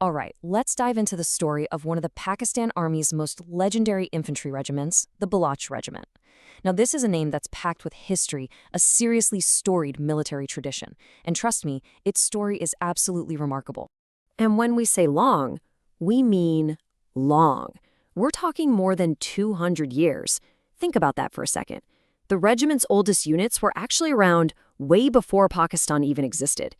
All right, let's dive into the story of one of the Pakistan Army's most legendary infantry regiments, the Baloch Regiment. Now, this is a name that's packed with history, a seriously storied military tradition. And trust me, its story is absolutely remarkable. And when we say long, we mean long. We're talking more than 200 years. Think about that for a second. The regiment's oldest units were actually around way before Pakistan even existed.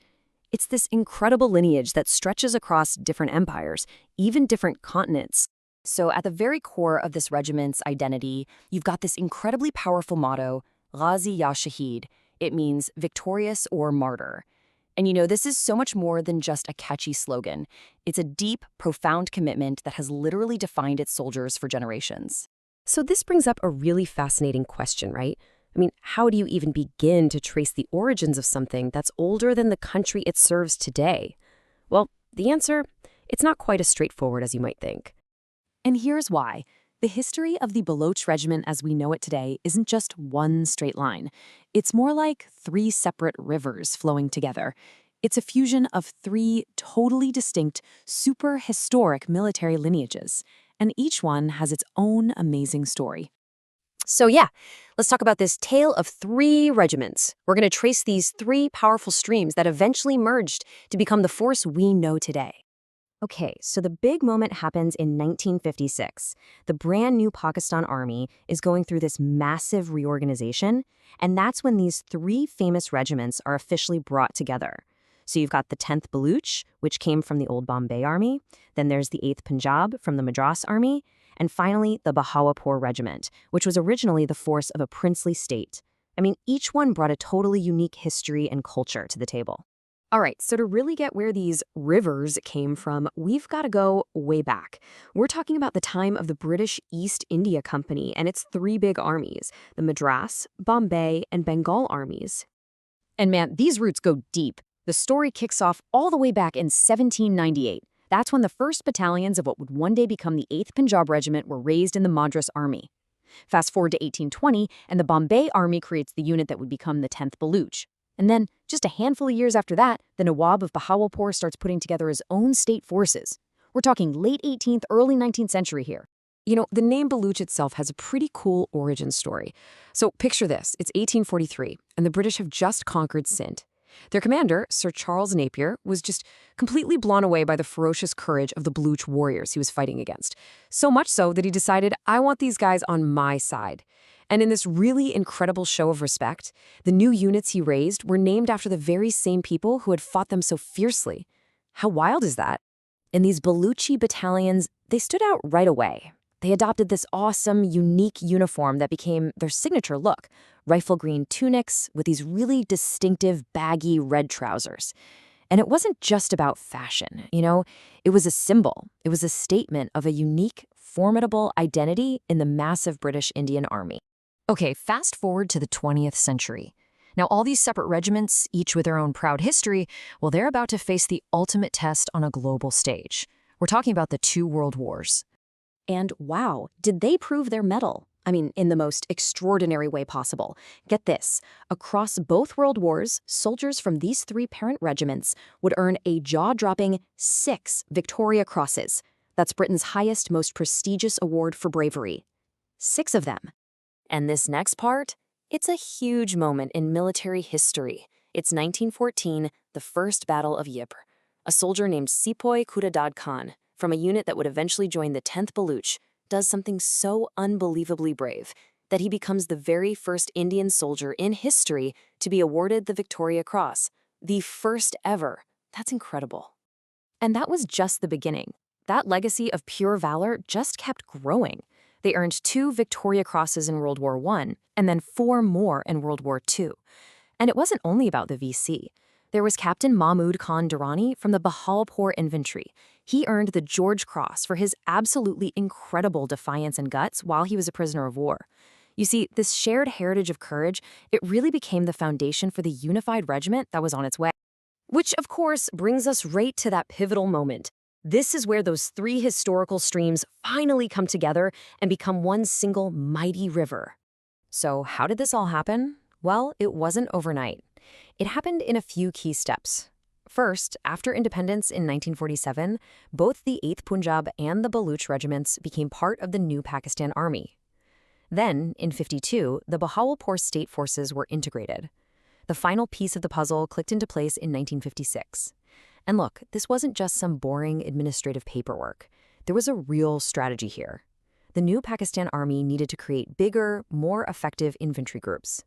It's this incredible lineage that stretches across different empires, even different continents. So at the very core of this regiment's identity, you've got this incredibly powerful motto, Ghazi ya Shahid. It means victorious or martyr. And this is so much more than just a catchy slogan. It's a deep, profound commitment that has literally defined its soldiers for generations. So this brings up a really fascinating question, right? I mean, how do you even begin to trace the origins of something that's older than the country it serves today? Well, the answer, it's not quite as straightforward as you might think. And here's why. The history of the Baloch Regiment as we know it today isn't just one straight line. It's more like three separate rivers flowing together. It's a fusion of three totally distinct, super historic military lineages, and each one has its own amazing story. So yeah, let's talk about this tale of three regiments. We're going to trace these three powerful streams that eventually merged to become the force we know today. Okay, so the big moment happens in 1956. The brand new Pakistan Army is going through this massive reorganization, and that's when these three famous regiments are officially brought together. So you've got the 10th Baluch, which came from the old Bombay Army, then there's the 8th Punjab from the Madras Army, and finally the Bahawalpur Regiment, which was originally the force of a princely state. I mean, each one brought a totally unique history and culture to the table. All right, so to really get where these rivers came from, we've got to go way back. We're talking about the time of the British East India Company and its three big armies, the Madras, Bombay, and Bengal armies. And man, these roots go deep. The story kicks off all the way back in 1798. That's when the first battalions of what would one day become the 8th Punjab Regiment were raised in the Madras Army. Fast forward to 1820, and the Bombay Army creates the unit that would become the 10th Baluch. And then, just a handful of years after that, the Nawab of Bahawalpur starts putting together his own state forces. We're talking late 18th, early 19th century here. The name Baluch itself has a pretty cool origin story. So picture this, it's 1843, and the British have just conquered Sindh. Their commander, Sir Charles Napier, was just completely blown away by the ferocious courage of the Baluch warriors he was fighting against. So much so that he decided, I want these guys on my side. And in this really incredible show of respect, the new units he raised were named after the very same people who had fought them so fiercely. How wild is that? And these Baluchi battalions, they stood out right away. They adopted this awesome, unique uniform that became their signature look, rifle green tunics with these really distinctive, baggy red trousers. And it wasn't just about fashion, it was a symbol. It was a statement of a unique, formidable identity in the massive British Indian Army. Okay, fast forward to the 20th century. Now, all these separate regiments, each with their own proud history, well, they're about to face the ultimate test on a global stage. We're talking about the two world wars. And wow, did they prove their mettle? I mean, in the most extraordinary way possible. Get this, across both world wars, soldiers from these three parent regiments would earn a jaw-dropping 6 Victoria Crosses. That's Britain's highest, most prestigious award for bravery. 6 of them. And this next part? It's a huge moment in military history. It's 1914, the First Battle of Ypres. A soldier named Sepoy Khudadad Khan, from a unit that would eventually join the 10th Baluch, does something so unbelievably brave that he becomes the very first Indian soldier in history to be awarded the Victoria Cross. The first ever. That's incredible. And that was just the beginning. That legacy of pure valor just kept growing. They earned 2 Victoria Crosses in World War I, and then 4 more in World War II. And it wasn't only about the VC. There was Captain Mahmud Khan Durrani from the Bahawalpur Infantry. He earned the George Cross for his absolutely incredible defiance and guts while he was a prisoner of war. You see, this shared heritage of courage, it really became the foundation for the unified regiment that was on its way. Which, of course, brings us right to that pivotal moment. This is where those 3 historical streams finally come together and become one single mighty river. So how did this all happen? Well, it wasn't overnight. It happened in a few key steps. First, after independence in 1947, both the 8th Punjab and the Baluch regiments became part of the new Pakistan Army. Then, in 52, the Bahawalpur state forces were integrated. The final piece of the puzzle clicked into place in 1956. And look, this wasn't just some boring administrative paperwork. There was a real strategy here. The new Pakistan Army needed to create bigger, more effective infantry groups.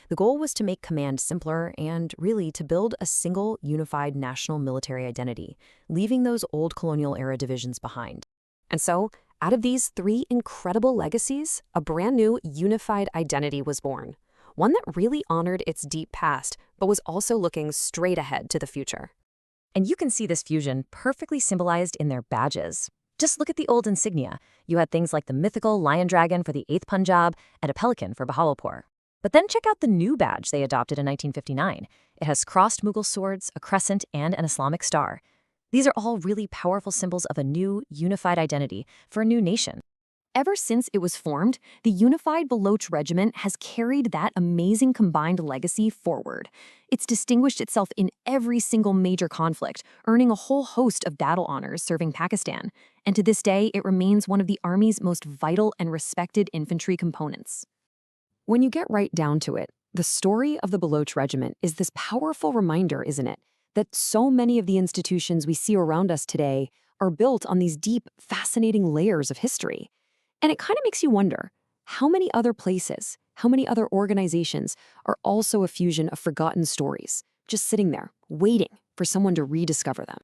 The goal was to make command simpler and, really, to build a single, unified national military identity, leaving those old colonial-era divisions behind. And so, out of these three incredible legacies, a brand new, unified identity was born. One that really honored its deep past, but was also looking straight ahead to the future. And you can see this fusion perfectly symbolized in their badges. Just look at the old insignia. You had things like the mythical lion dragon for the 8th Punjab and a pelican for Bahawalpur. But then check out the new badge they adopted in 1959. It has crossed Mughal swords, a crescent, and an Islamic star. These are all really powerful symbols of a new, unified identity for a new nation. Ever since it was formed, the unified Baloch Regiment has carried that amazing combined legacy forward. It's distinguished itself in every single major conflict, earning a whole host of battle honors serving Pakistan. And to this day, it remains one of the Army's most vital and respected infantry components. When you get right down to it, the story of the Baloch Regiment is this powerful reminder, isn't it, that so many of the institutions we see around us today are built on these deep, fascinating layers of history. And it kind of makes you wonder, how many other places, how many other organizations are also a fusion of forgotten stories, just sitting there, waiting for someone to rediscover them?